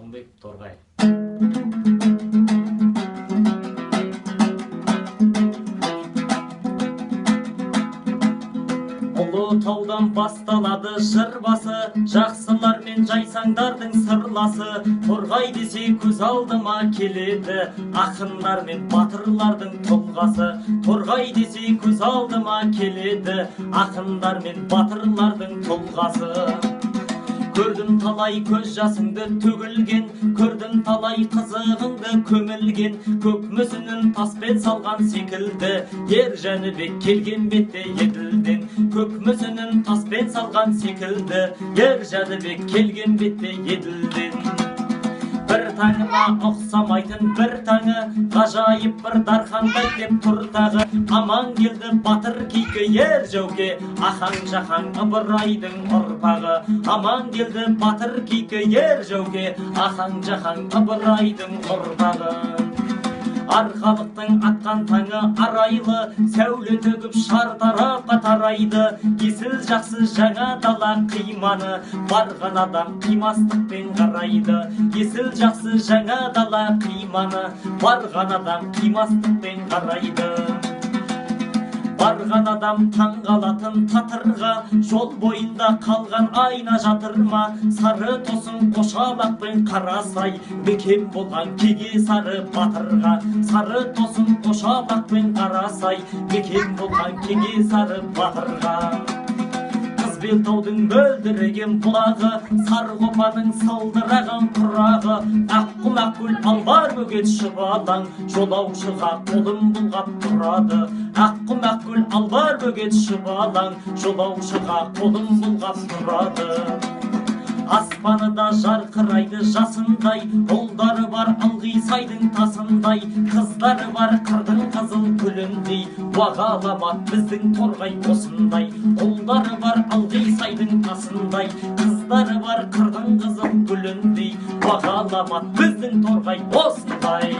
Арғынбек Торғай. Таудан басталады жыр басы, жақсылар мен жайсаңдардың сырласы. Торғай десе көз алдыма келеді, ақындар мен батырлардың тұлғасы. Торғай десе көз алдыма келеді, ақындар мен батырлардың тұлғасы. Көрдім талай көз жасыңды төгілген, көрдім талай қызығыңды көмілген. Көк мүсінін таспен салған секілді, ер Жәнібек келген бетте еділден. Көк мүсінін таспен салған секілді, ер Жәнібек келген бетте еділден. Бір таңыма ұқсамайтын бір таңы, ғажайып бір дархандай деп тұр тағы. Аман келді батыр кейкі ер жауке, ахаң жахаң Ыбырайдың ұрпағы. Аман келді батыр кейкі ер жауке, ахаң жахаң Ыбырайдың ұрпағы. Арқалықтың атқан таңы арайлы, сәуле төгіп шар тарапқа тарайды. Есіл жақсы жаңа дала қиманы, барған адам қимастықпен қарайды. Есіл жақсы жаңа дала қиманы, барған адам қимастықпен қарайды. Барған адам таңғалатын татырға, жол бойында қалған айна жатыр ма? Сары тосын қошалақпен қарасай, бекем болған кеге сары батырға. Сары тосын қошалақпен қарасай, бекем болған кеге сары батырға. Қызбелтаудың мөлдіреген бұлағы, Сарқопаның салдыраған құрағы. Аққұмақ көл албар бөгет шұбалаң, жолаушыға қолын бұлғап тұрады. Аққұмақ көл албар бөгет шұбалаң, жолаушыға қолын бұлғап тұрады. Аспаны да жарқырайды жасындай, ұлдары бар ылғи сайдың тасындай. Қыздары бар қырдың қызыл гүліндей, уағаламат біздің торғай осындай. Ұлдары бар ылғи сайдың тасындай, қыздары бар қырдың қызыл гүліндей, уағаламат біздің торғай осындай.